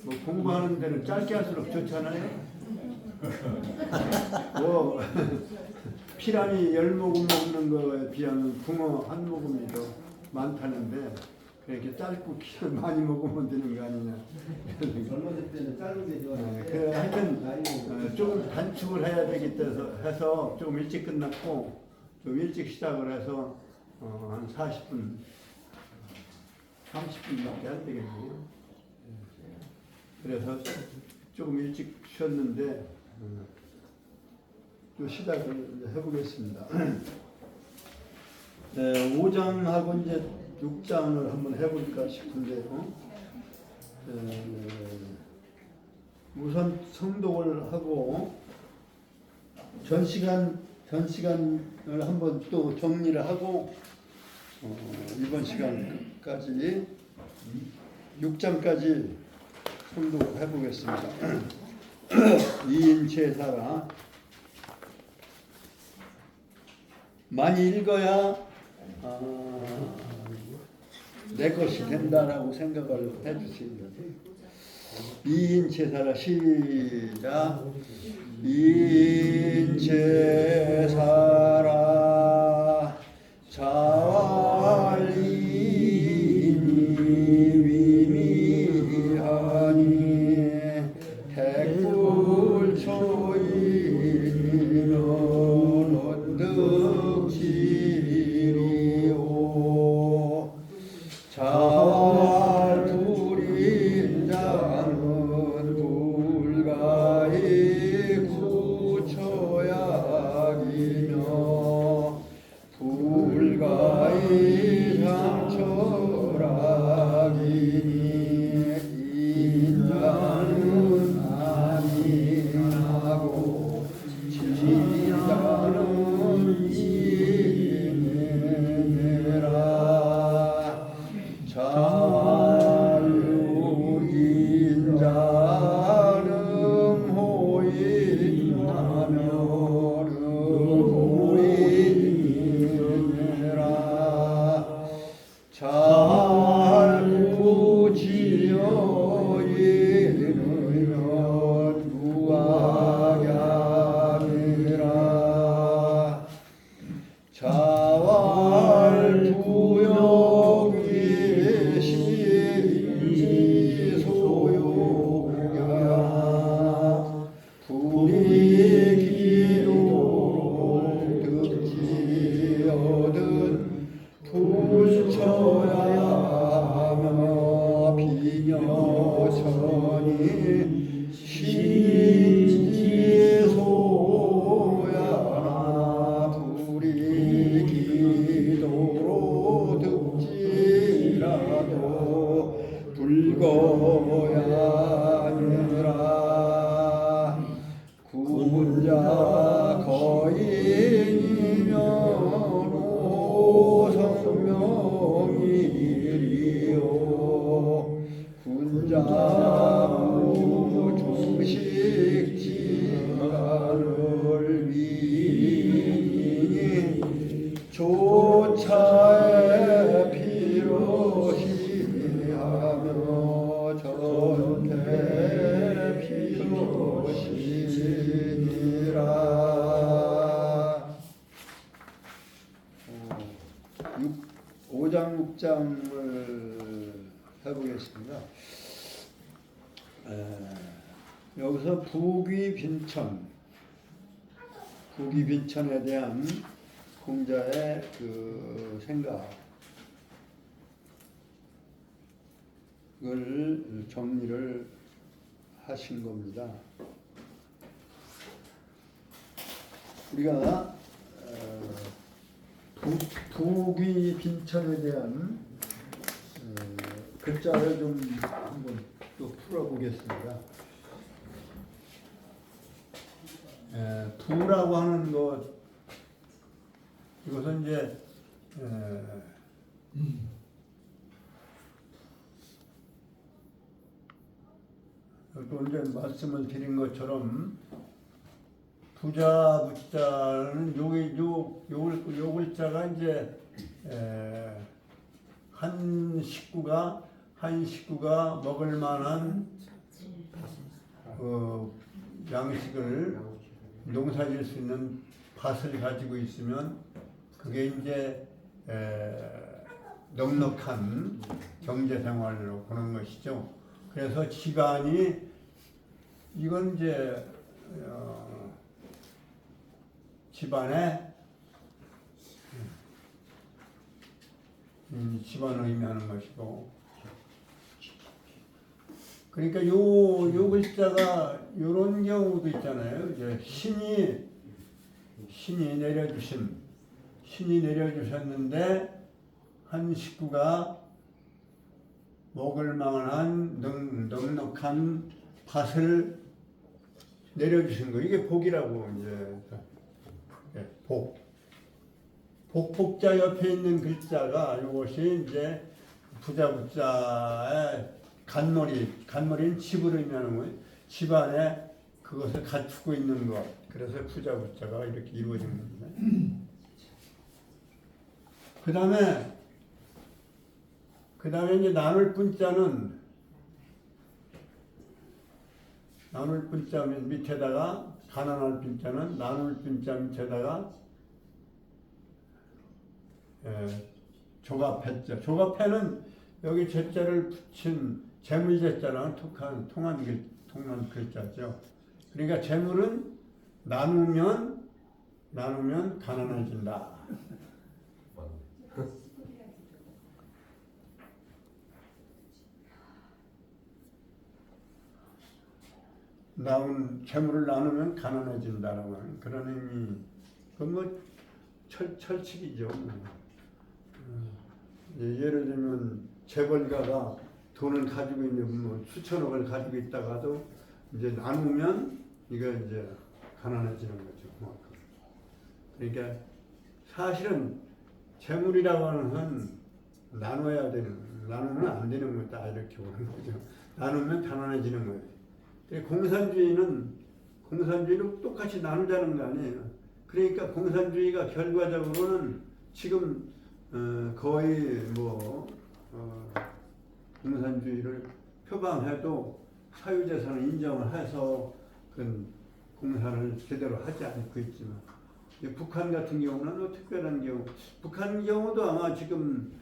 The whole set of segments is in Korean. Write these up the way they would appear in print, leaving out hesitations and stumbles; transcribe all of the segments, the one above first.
뭐 공부하는 데는 짧게 할수록 좋잖아요. 뭐 피라미 10모금 먹는 거에 비하면 붕어 한 모금이 더 많다는데 그렇게 짧고 피를 많이 먹으면 되는 거 아니냐. 젊었을 때는 짧은 게 좋아요. 그래 하여튼 조금 단축을 해야 되기 해서 조금 일찍 끝났고 좀 일찍 시작을 해서 한 40분, 30분밖에 안 되겠네요. 그래서 조금 일찍 쉬었는데 또 시작을 해보겠습니다. 네, 5장하고 이제 6장을 한번 해볼까 싶은데요. 우선 성독을 하고 전 시간을 한번 또 정리를 하고 이번 시간까지 6장까지 성독을 해보겠습니다. 이인체사가 많이 읽어야 내 것이 된다라고 생각을 해주시면 이인체사라 시작. 이인체사라 자왈리니 위미하니 택불초이니는 언덕지리오 자왈 불인자는 불가히 구초약이며 불가히 상처락이니 인자는 아니하고 진자는 이내라 자유인자는 호인하며 잘구지어이르면 무악야미라 자왈부역이시 소요야 불이기도로 득지 얻은 불처야 하며 비녀천이 신지소야 불이기도로 득지라도 불거야 아니라 군자 거인이면 오성명이리요 군자무 중식지간을 위니 조차에 피로시하며 전태 피로시니라. 5장 6장을 해보겠습니다. 여기서 부귀빈천에 대한 공자의 그 생각을 정리를 하신 겁니다. 우리가 부귀빈천에 대한 글자를 좀 한번 또 풀어보겠습니다. 부라고 하는 것, 이것은 이제 또 이제 말씀을 드린 것처럼 부자 부자는 요 글자가 이제 한 식구가 먹을 만한 양식을 농사질 수 있는 밭을 가지고 있으면 그게 이제 넉넉한 경제 생활로 보는 것이죠. 그래서 집안이 이건 이제 집안에 집안을 의미하는 것이고, 그러니까 요 글자가 요런 경우도 있잖아요. 이제 신이 내려주셨는데 한 식구가 먹을 만한 넉넉한 밭을 내려주신 거, 이게 복이라고 이제 복자 옆에 있는 글자가 이것이 이제 부자의 간머리는 집을 의미하는 거예요. 집안에 그것을 갖추고 있는 것. 그래서 부자가 이렇게 이루어진 겁니다. 그 다음에 이제 나눌 분자는 밑에다가 가난할 분자는 나눌 분자 밑에다가 조갑해자. 조갑해는 여기 제자를 붙인 재물제자랑 통한 글자죠. 그러니까 재물은 나누면 가난해진다. 재물을 나누면 가난해진다라고 하는 그런 의미. 그건 뭐 철칙이죠. 예를 들면 재벌가가 돈을 가지고 있는 뭐 수천억을 가지고 있다가도 이제 나누면 이거 이제 가난해지는 거죠. 그만큼. 그러니까 사실은 재물이라고 하는 건 나누면 안 되는 거다 이렇게 보는 거죠. 나누면 가난해지는 거예요. 공산주의는 똑같이 나누자는 거 아니에요. 그러니까 공산주의가 결과적으로는 지금 거의 공산주의를 표방해도 사유재산을 인정을 해서 그 공산을 제대로 하지 않고 있지만, 북한 같은 경우는 특별한 경우, 북한 경우도 아마 지금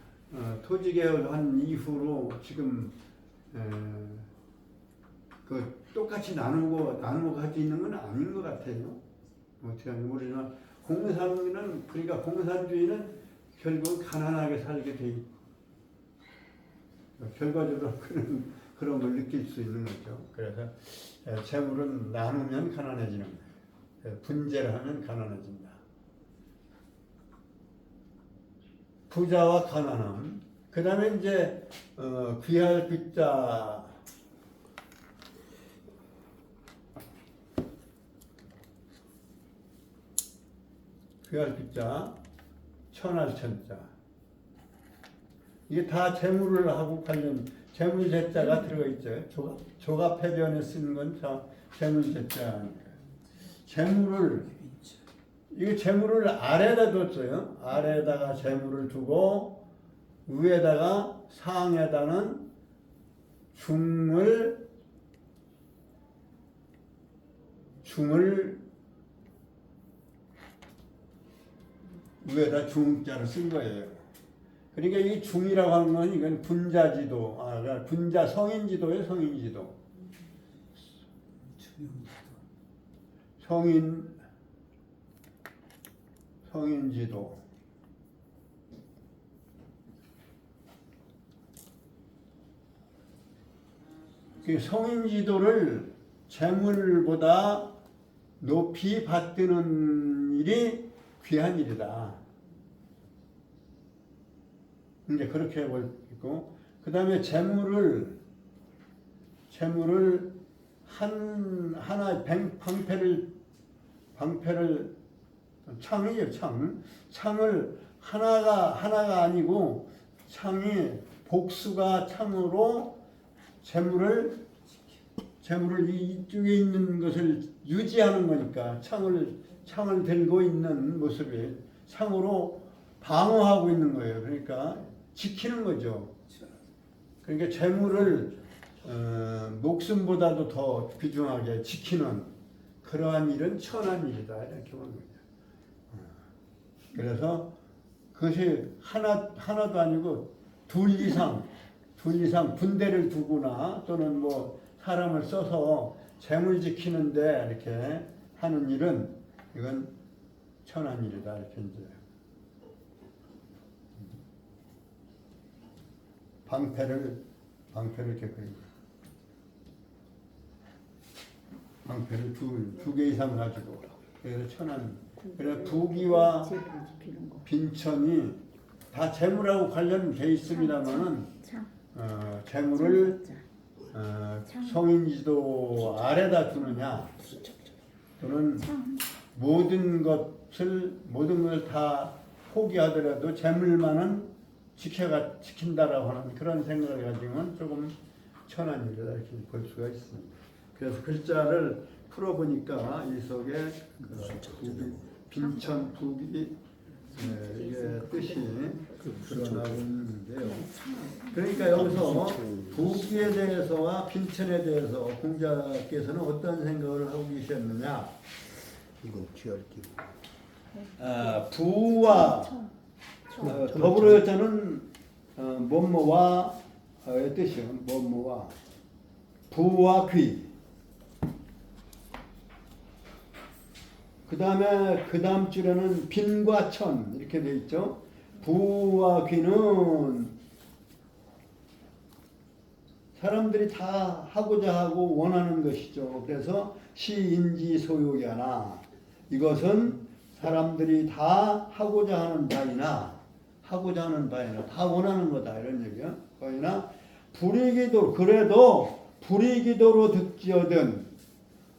토지개혁한 이후로 지금 똑같이 나누고 가지고 있는 건 아닌 것 같아요. 어떻게 하는지 모르지만 공산주의는 결국 가난하게 살게 돼 있고, 결과적으로 그런 걸 느낄 수 있는 거죠. 그래서 재물은 나누면 가난해지는 거예요. 분재를 하면 가난해진다. 부자와 가난함. 그 다음에 이제 귀할 귀자. 귀할 귀자, 천할 천자. 이게 다 재물을 하고 관련, 재물제자가 들어가 있죠. 조갑해변에 쓰는 건 재물제자니까. 재물을 아래에다 뒀어요. 아래에다가 재물을 두고, 위에다가 상에다는 중을 위에다 중자를 쓴 거예요. 그러니까 이 중이라고 하는 건 이건 분자지도, 분자 성인지도예요, 성인지도. 성인지도. 그 성인지도를 재물보다 높이 받드는 일이 귀한 일이다. 이제 그렇게 보고, 그 다음에 재물을 하나 방패를 창이에요. 창을 하나가 아니고 창이 복수가 창으로 재물을 이쪽에 있는 것을 유지하는 거니까 창을 들고 있는 모습이 창으로 방어하고 있는 거예요. 그러니까 지키는 거죠. 그러니까 재물을 목숨보다도 더 귀중하게 지키는 그러한 일은 천한 일이다 이렇게 보는 거죠. 그래서 그것이 하나도 아니고 둘 이상 군대를 두거나 또는 뭐 사람을 써서 재물 지키는데 이렇게 하는 일은 이건 천한 일이다 이렇게 이제 방패를 이렇게 그린 거예요. 방패를 두 개 이상 가지고 그래서 천한. 그래서 부귀와 빈천이 다 재물하고 관련돼 있습니다만은 재물을 성인지도 아래다 두느냐 또는 모든 것을 다 포기하더라도 재물만은 지킨다라고 하는 그런 생각을 가지고는 조금 천한 일이다 이렇게 볼 수가 있습니다. 그래서 글자를 풀어보니까 이 속에 빈천 부귀 이게 뜻이 드러나고 있는데요. 그러니까 여기서 부귀에 대해서와 빈천에 대해서 공자께서는 어떤 생각을 하고 계셨느냐? 이건 쥐어읽기. 부와 더불어 저는 뭐뭐와 뜻이요. 뭐뭐와 부와 귀. 그 다음 줄에는 빈과 천 이렇게 돼 있죠. 부와 귀는 사람들이 다 하고자 하고 원하는 것이죠. 그래서 시인지 소욕이하나 이것은 사람들이 다 하고자 하는 바이나 다 원하는 거다 이런 얘기야. 거기나 불이기도 그래도 불이기도로 득지어든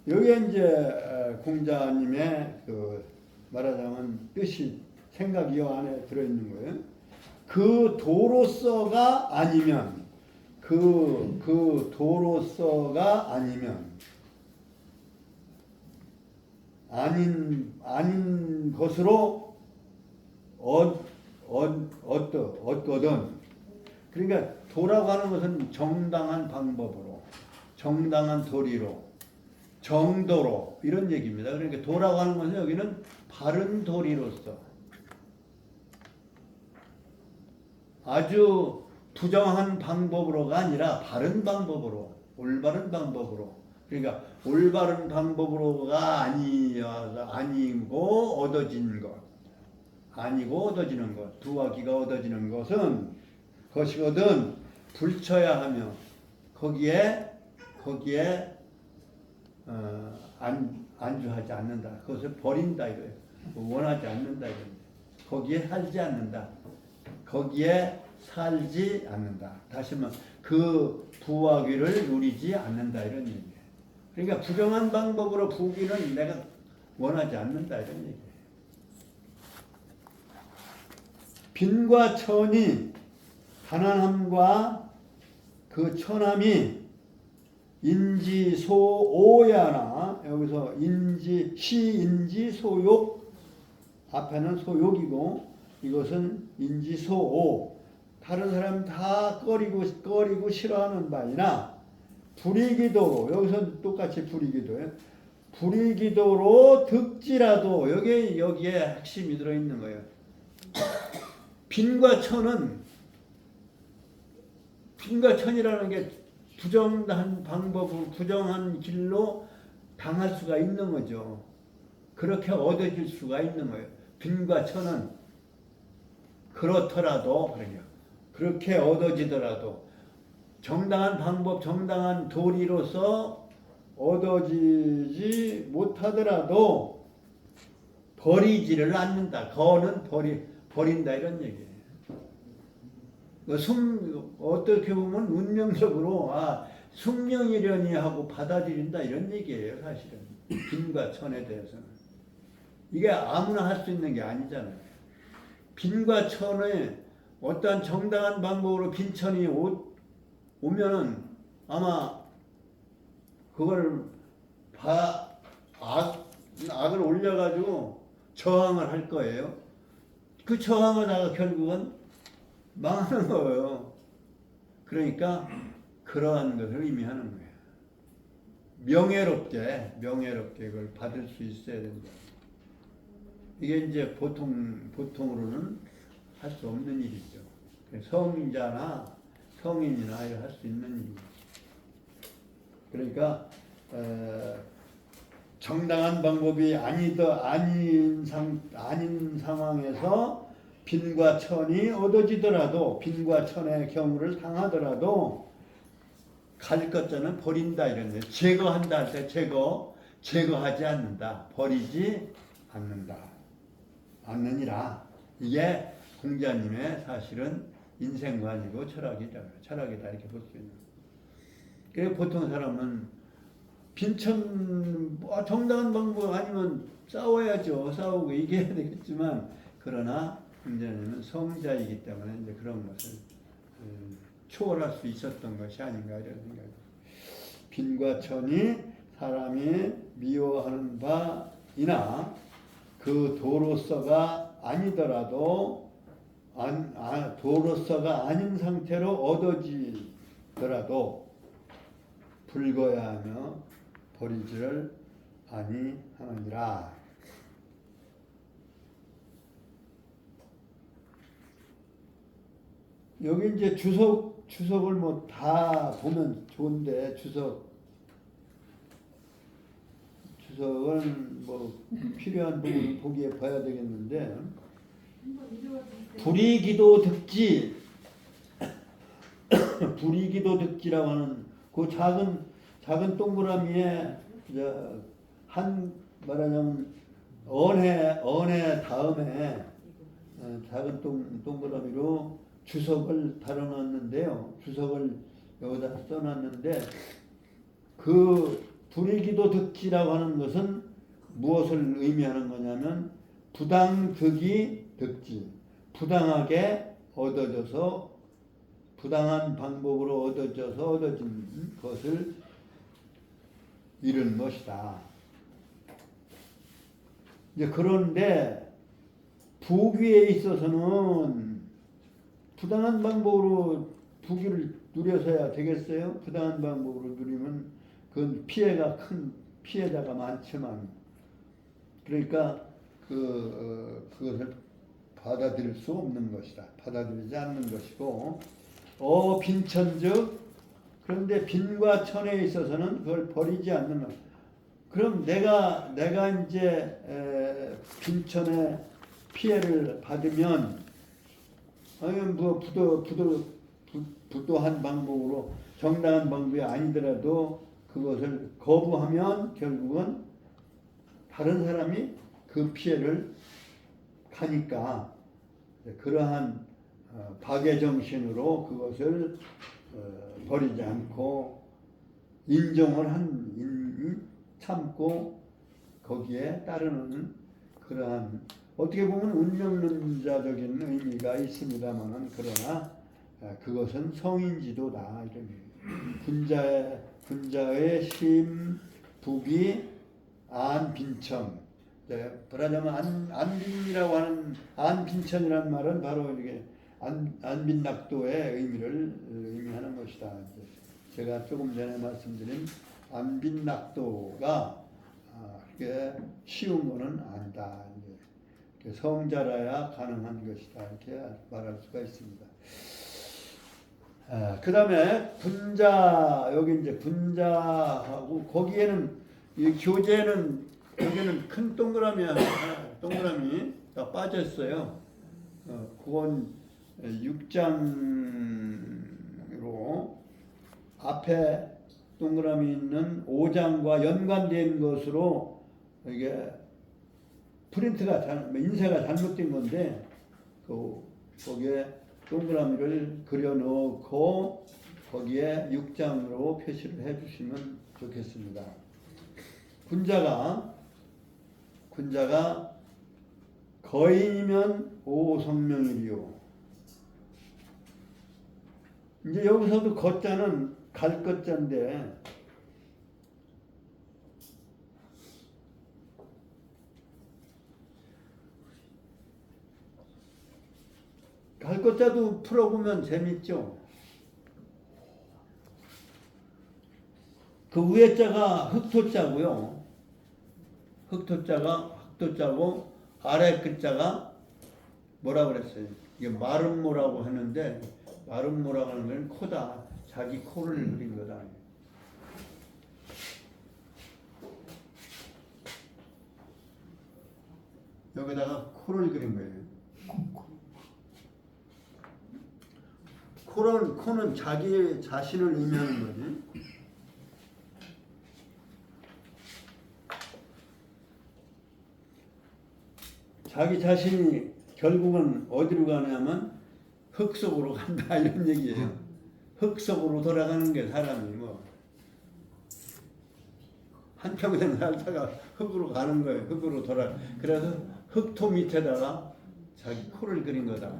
여기에 이제 공자님의 그 말하자면 뜻이 생각이 이 안에 들어있는 거예요. 그 도로서가 아니면 그 도로서가 아닌 것으로 얻거든. 그러니까 도라고 하는 것은 정당한 방법으로, 정당한 도리로, 정도로 이런 얘기입니다. 그러니까 도라고 하는 것은 여기는 바른 도리로서 아주 부정한 방법으로가 아니라 바른 방법으로, 올바른 방법으로. 그러니까 올바른 방법으로가 아니고 얻어진 것, 아니고 얻어지는 것, 두와 귀가 얻어지는 것이거든 불쳐야 하며 거기에 안주하지 않는다. 그것을 버린다 이거예요. 원하지 않는다 이거예요. 거기에 살지 않는다. 거기에 살지 않는다. 다시 말하면 그 부와 귀를 누리지 않는다 이런 얘기예요. 그러니까 부정한 방법으로 부귀는 내가 원하지 않는다 이런 얘기예요. 빈과 천이 가난함과 그 천함이 인지소오야나 여기서 시인지 소욕 앞에는 소욕이고 이것은 인지소오 다른 사람 다 꺼리고 싫어하는 바이나 불이기도로 여기서 똑같이 불이기도예요. 불이기도로 득지라도 여기에 핵심이 들어있는 거예요. 빈과 천이라는 게 부정한 방법으로 부정한 길로 당할 수가 있는 거죠. 그렇게 얻어질 수가 있는 거예요. 빈과 천은 그렇더라도 그렇게 얻어지더라도 정당한 방법, 정당한 도리로서 얻어지지 못하더라도 버리지를 않는다. 거는 버린다 이런 얘기예요. 어떻게 보면 운명적으로 숙명이려니 하고 받아들인다 이런 얘기예요. 사실은 빈과 천에 대해서는 이게 아무나 할 수 있는 게 아니잖아요. 빈과 천에 어떠한 정당한 방법으로 빈천이 오면은 아마 그걸 악을 올려가지고 저항을 할 거예요. 그 저항을 하다가 결국은 망하는 거예요. 그러니까 그러한 것을 의미하는 거예요. 명예롭게 그걸 받을 수 있어야 된다. 이게 이제 보통으로는 할 수 없는 일이죠. 성자나 성인이나 할 수 있는 일이죠. 그러니까 정당한 방법이 아닌 상황에서 빈과 천이 얻어지더라도, 빈과 천의 경우를 당하더라도 갈 것자는 버린다 이런 거예요. 제거한다 할 때 제거하지 않는다, 버리지 않느니라. 이게 공자님의 사실은 인생관이고 철학이다 이렇게 볼 수 있는. 그래서 보통 사람은 빈천 정당한 방법 아니면 싸워야죠. 싸우고 이겨야 되겠지만, 그러나 공자님은 성자이기 때문에 이제 그런 것을 초월할 수 있었던 것이 아닌가 이런 생각이. 빈과 천이 사람이 미워하는 바이나 그 도로서가 아니더라도 도로서가 아닌 상태로 얻어지더라도 불거야하며 버리지를 아니하느니라. 여기 이제 주석을 뭐 다 보면 좋은데 주석은 뭐 필요한 부분 보기에 봐야 되겠는데, 불이기도 득지라고 하는 그 작은 동그라미에 말하자면 언해 다음에 작은 동그라미로 주석을 달아놨는데요. 주석을 여기다 써놨는데, 그 불이기도 득지라고 하는 것은 무엇을 의미하는 거냐면, 부당득이 득지, 부당하게 얻어져서 부당한 방법으로 얻어진 것을 잃은 것이다. 이제 그런데 부귀에 있어서는 부당한 방법으로 부귀를 누려서야 되겠어요? 부당한 방법으로 누리면 그건 큰 피해자가 많지만, 그러니까 그것을 받아들일 수 없는 것이다. 받아들이지 않는 것이고, 빈천즉, 그런데 빈과 천에 있어서는 그걸 버리지 않는 것. 그럼 내가 이제 빈천에 피해를 받으면, 뭐 부도한 방법으로 정당한 방법이 아니더라도 그것을 거부하면 결국은 다른 사람이 그 피해를 가니까, 그러한 박애 정신으로 그것을 버리지 않고 인정을 참고 거기에 따르는, 그러한 어떻게 보면 운명론자적인 의미가 있습니다만은, 그러나 그것은 성인지도다 이런. 군자의 심 부귀 안빈천. 말하자면 안빈이라고 하는, 안빈천이라는 말은 바로 이게 안빈낙도의 의미를 의미하는 것이다. 제가 조금 전에 말씀드린 안빈낙도가 그게 쉬운 것은 아니다. 성자라야 가능한 것이다 이렇게 말할 수가 있습니다. 그 다음에 여기 이제 분자하고, 거기에는 이 교재는 여기는 큰 동그라미가 빠졌어요. 그건 6장으로 앞에 동그라미 있는 5장과 연관된 것으로 이게 인쇄가 잘못된 건데, 거기에 동그라미를 그려 넣고 거기에 6장으로 표시를 해 주시면 좋겠습니다. 군자가 거인이면 오성명이리요. 이제 여기서도 거자는 갈 것자인데, 갈 것자도 풀어보면 재밌죠. 그 위에 자가 흑토자고요. 흑토자고 아래 끝자가 뭐라 그랬어요? 이게 마름모라고 하는데 마름모라고 하는 건 코다. 자기 코를 그린 거다. 여기다가 코를 그린 거예요. 코는 자기 자신을 의미하는 거지. 자기 자신이 결국은 어디로 가냐면 흙 속으로 간다 이런 얘기예요. 흙 속으로 돌아가는 게 사람이 뭐 한평생 살다가 흙으로 가는 거예요. 흙으로 돌아. 그래서 흙토 밑에다가 자기 코를 그린 거다.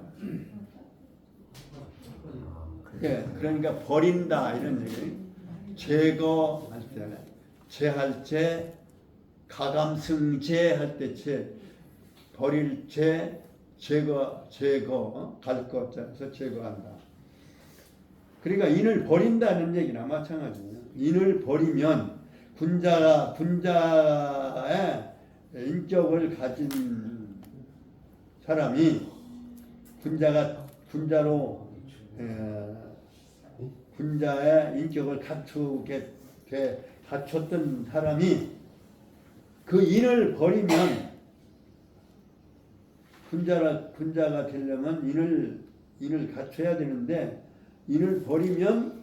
예, 그러니까 버린다 이런 얘기. 제거할 때, 제할 때, 가감승제 할 때 제, 버릴 제, 제거, 갈 것자에서 제거한다. 그러니까 인을 버린다는 얘기나 마찬가지예요. 인을 버리면 군자의 인격을 가진 사람이 군자로 군자의 인격을 갖췄던 사람이 그 인을 버리면 군자가 되려면 인을 갖춰야 되는데 인을 버리면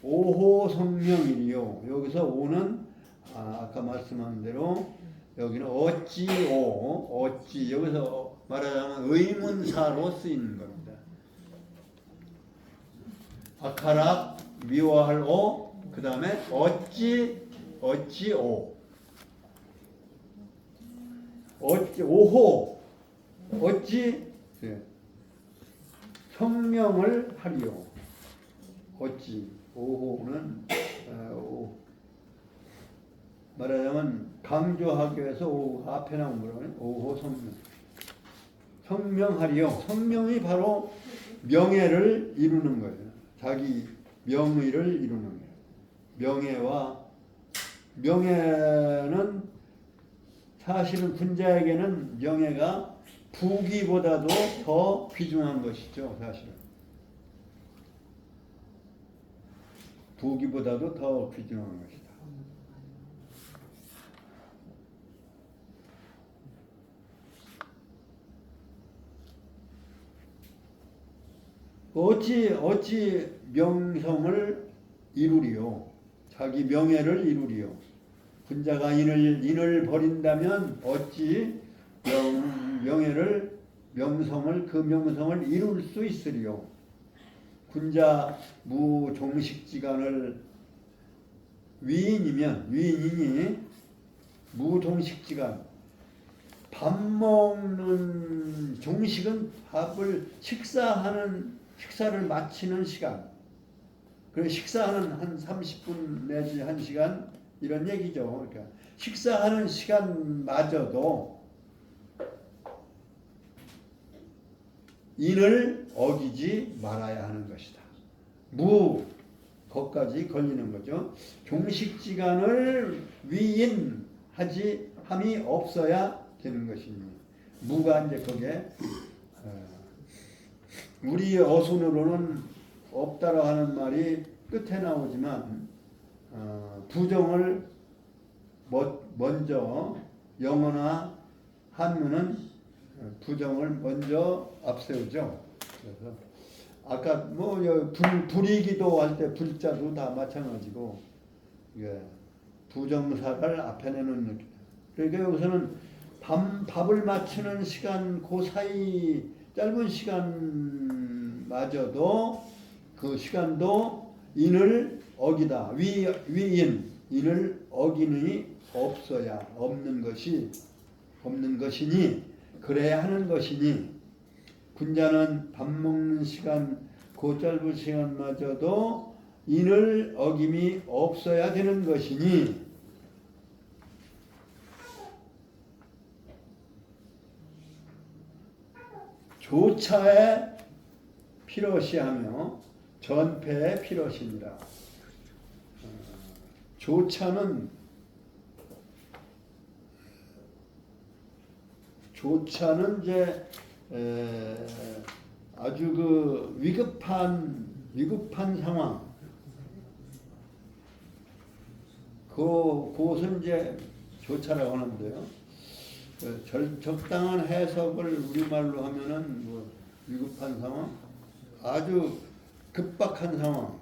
오호성명이리요. 여기서 오는 아까 말씀한 대로 여기는 어찌 여기서 말하자면 의문사로 쓰이는 겁니다. 아카락 미워할 그 다음에 어찌 오호 어찌 성명을 하리요. 어찌 오호는 말하자면 강조하기 위해서 앞에 나온 거는 오호 성명하리요. 성명이 바로 명예를 이루는 거예요. 자기 명의를 이루는 거예요. 명예는 사실은 군자에게는 명예가 부귀보다도 더 귀중한 것이죠. 사실은 부귀보다도 더 귀중한 것이다. 어찌 명성을 이루리요. 자기 명예를 이루리요. 군자가 인을 버린다면 어찌 명성을 그 명성을 이룰 수 있으리요. 군자 무종식지간을 위인이 무종식지간 밥 먹는 종식은 식사를 마치는 시간. 그리고 식사하는 한 30분 내지 1시간 이런 얘기죠. 그러니까 식사하는 시간마저도 인을 어기지 말아야 하는 것이다. 거까지 걸리는 거죠. 종식지간을 위인하지 함이 없어야 되는 것입니다. 무가 이제 거기에 우리 어순으로는 없다라고 하는 말이 끝에 나오지만 부정을 먼저 영어나 한문은 부정을 먼저 앞세우죠. 그래서 아까 불이기도 할 때 불자도 다 마찬가지고 부정사를 앞에 내놓는 그러니까 여기서는 밥을 맞추는 시간 그 사이 짧은 시간마저도 그 시간도 인을 어기다 인을 어기는 없는 것이니 그래야 하는 것이니 군자는 밥 먹는 시간 그 짧은 시간마저도 인을 어김이 없어야 되는 것이니 조차에 필요시하며 전패에 필요시니라. 조차는 이제 아주 그 위급한 상황. 그것은 이제 조차라고 하는데요. 적당한 해석을 우리말로 하면은 뭐 위급한 상황, 아주 급박한 상황.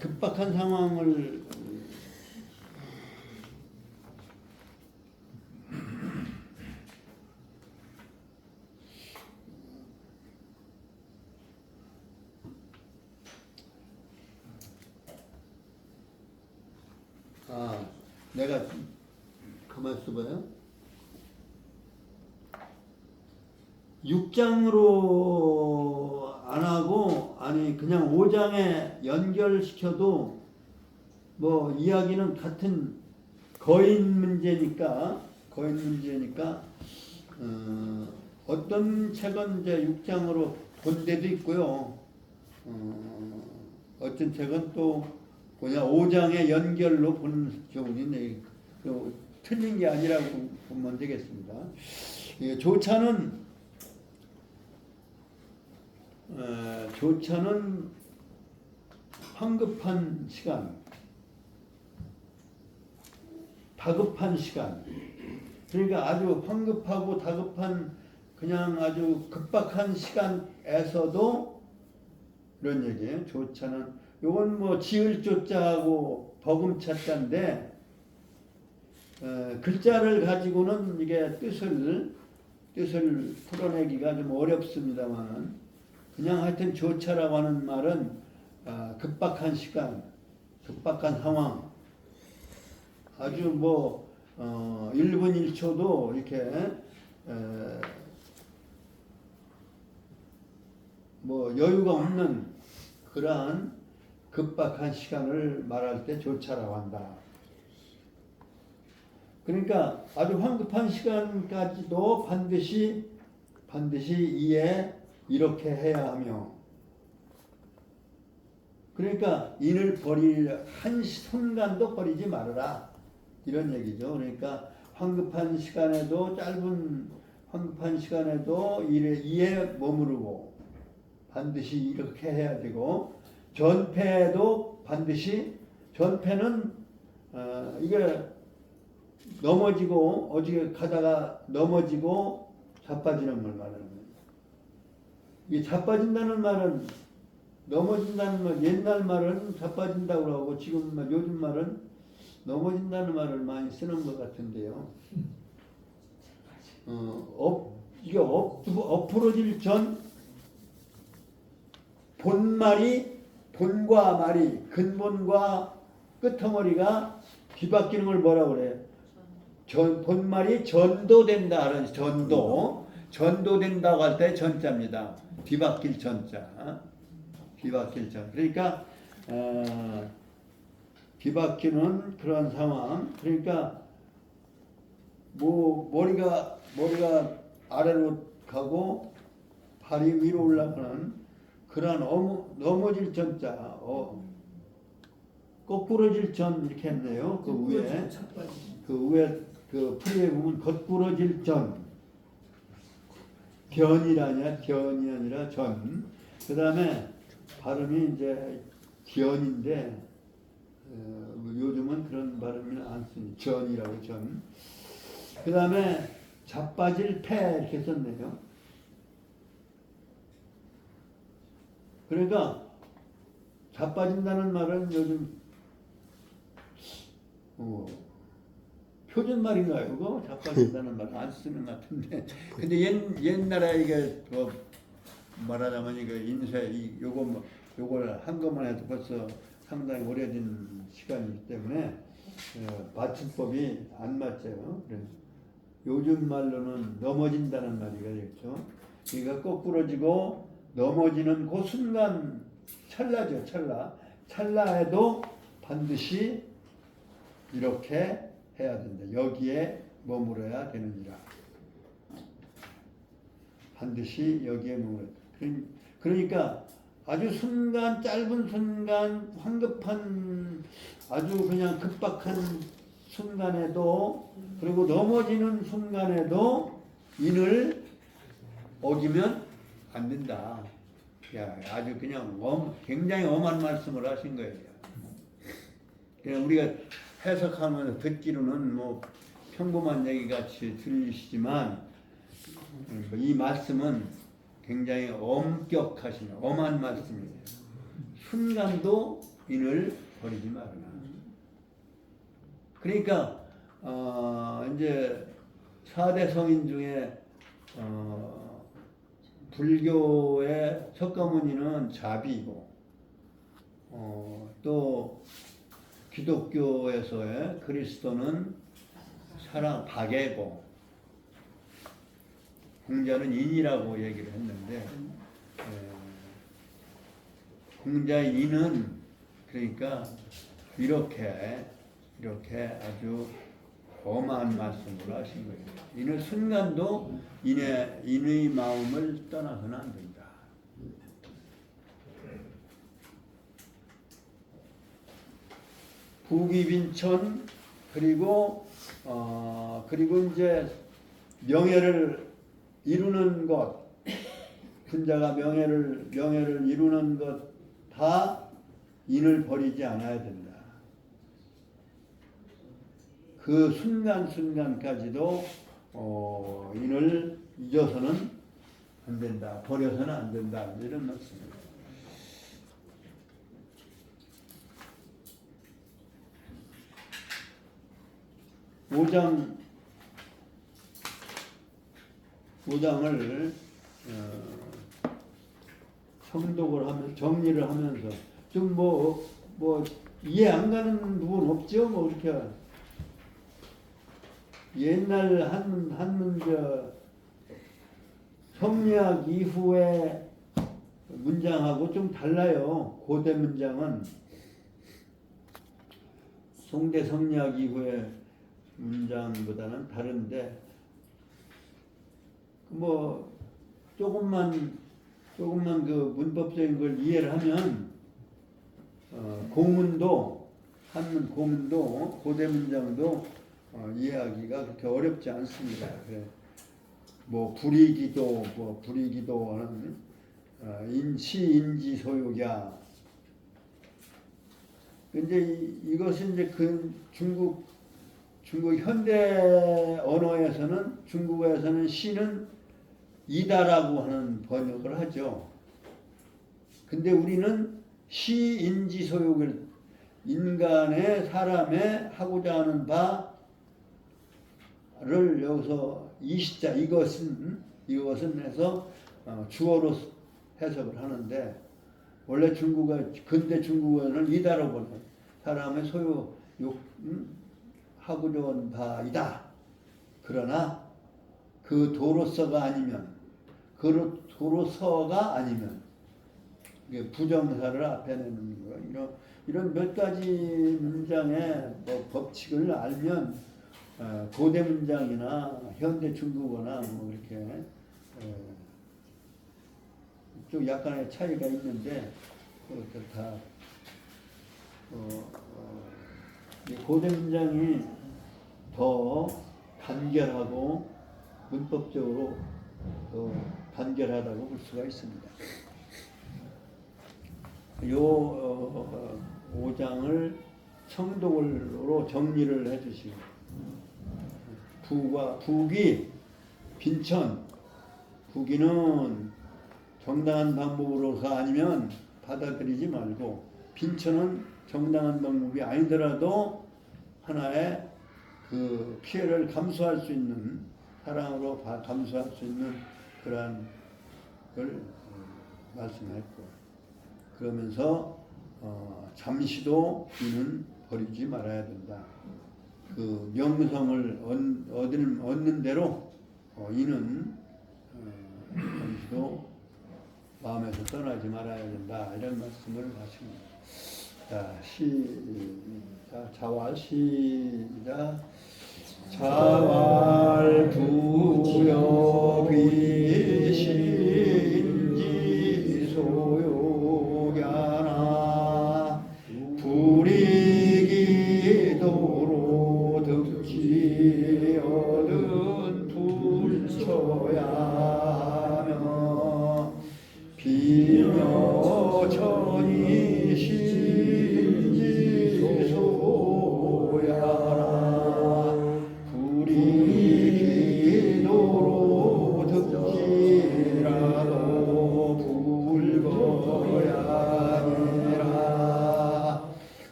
급박한 상황을 내가 가만 있어봐요. 6장으로 안 하고 아니 그냥 5장에 연결시켜도 뭐 이야기는 같은 거인 문제니까 어떤 책은 이제 6장으로 본 데도 있고요. 어떤 책은 또 그냥 5장의 연결로 보는 경우는 있네. 틀린 게 아니라고 보면 되겠습니다. 조차는 황급한 시간, 다급한 시간. 그러니까 아주 황급하고 다급한 그냥 아주 급박한 시간에서도 이런 얘기예요. 조차는 요건 뭐 지을 조자하고 버금차자인데 글자를 가지고는 이게 뜻을 풀어내기가 좀 어렵습니다만 그냥 하여튼 조차라고 하는 말은 급박한 시간, 급박한 상황, 아주 뭐 1분 1초도 이렇게 뭐 여유가 없는 그러한 급박한 시간을 말할 때 조차라고 한다. 그러니까 아주 황급한 시간까지도 반드시 이에 이렇게 해야 하며, 그러니까 인을 버릴 한 순간도 버리지 말아라 이런 얘기죠. 그러니까 황급한 시간에도 짧은 황급한 시간에도 이에 머무르고 반드시 이렇게 해야 되고, 전패도 반드시 전패는 이게 넘어지고 어디에 가다가 넘어지고 자빠지는 걸 말하는 거예요. 이 자빠진다는 말은 넘어진다는 말, 옛날 말은 자빠진다고 하고 지금 요즘 말은 넘어진다는 말을 많이 쓰는 것 같은데요. 이게 엎으러질 전 본과 말이 근본과 끄트머리가 뒤바뀌는 걸 뭐라고 그래? 본말이 전도된다 하는 전도된다고 할 때 전자입니다. 뒤바뀔 전자. 뒤바뀔 전. 그러니까 뒤바뀌는 그런 상황. 그러니까 뭐 머리가 아래로 가고 발이 위로 올라가는 그런 넘어질 전자. 거꾸러질 전 이렇게 했네요. 그 위에 그 풀이에 보면 거꾸러질 전. 견이 아니라 전. 그 다음에 발음이 이제 견인데 요즘은 그런 발음을 안 쓰니 전이라고 전. 그 다음에 자빠질 패 이렇게 썼네요. 그러니까 자빠진다는 말은 요즘 표준말인가요? 그거 자빠진다는 말 안 쓰는 것 같은데. 근데 옛날에 이게 뭐 말하자면 이거 요걸 한 것만 해도 벌써 상당히 오래된 시간이기 때문에 받침법이 안 맞죠. 그래서 요즘 말로는 넘어진다는 말이 되겠죠. 그러니까 거꾸러지고 넘어지는 그 순간 찰나죠. 찰나에도 반드시 이렇게 해야 된다. 여기에 머물러야 되느니라. 반드시 여기에 머물러. 그러니까 아주 순간, 짧은 순간, 황급한 아주 그냥 급박한 순간에도, 그리고 넘어지는 순간에도 인을 어기면 안 된다. 야, 아주 그냥 굉장히 엄한 말씀을 하신 거예요. 그냥 우리가 해석하면서 듣기로는 뭐 평범한 얘기 같이 들리시지만 이 말씀은 굉장히 엄격하신 엄한 말씀이에요. 순간도 인을 버리지 말아라. 그러니까 이제 4대 성인 중에 불교의 석가모니는 자비이고 또 기독교에서의 그리스도는 사랑 박애고 공자는 인이라고 얘기를 했는데 공자의 인은 그러니까 이렇게 아주 엄한 말씀을 하신 거예요. 인은 순간도 인의 마음을 떠나서는 안 된다. 부귀빈천 그리고 이제 명예를 이루는 것, 군자가 명예를 이루는 것 다 인을 버리지 않아야 된다. 그 순간까지도 인을 잊어서는 안 된다. 버려서는 안 된다. 이런 말씀입니다. 오장을 성독을 하면서 정리를 하면서 좀 뭐 이해 안 가는 부분 없죠? 뭐 이렇게 옛날 한 성리학 이후의 문장하고 좀 달라요. 고대 문장은 송대 성리학 이후의 문장보다는 다른데 뭐 조금만 그 문법적인 걸 이해를 하면 한문 고문도 고대 문장도 이해하기가 그렇게 어렵지 않습니다. 그래. 뭐 불이기도는 인지소유야. 근데 이것은 이제 그 중국 현대 언어에서는 중국어에서는 시는 이다라고 하는 번역을 하죠. 근데 우리는 시인지소욕을 인간의 사람의 하고자 하는 바를 여기서 이시자 이것은 해서 주어로 해석을 하는데 원래 근대 중국어는 이다로 보는 사람의 소유 하고자 하는 바이다. 그러나 그 도로서가 아니면 부정사를 앞에 내는 거. 이런 몇 가지 문장의 법칙을 알면 고대 문장이나 현대 중국어나 뭐 이렇게 좀 약간의 차이가 있는데 그렇게 다 고대 문장이 더 간결하고 문법적으로 더 간결하다고 볼 수가 있습니다. 요 5장을 청독으로 정리를 해주시고 부귀 빈천 부귀는 정당한 방법으로가 아니면 받아들이지 말고 빈천은 정당한 방법이 아니더라도 하나의 그 피해를 감수할 수 있는 사랑으로 감수할 수 있는 그러한 걸 말씀했고 그러면서 잠시도 이는 버리지 말아야 된다. 그 명성을 얻는 대로 이는 잠시도 마음에서 떠나지 말아야 된다. 이런 말씀을 하십니다. 자, 자왈 시작. 자왈 부여비시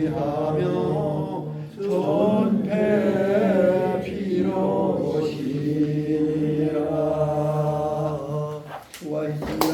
의지하며 전패 필요시라. 수고하셨습니다.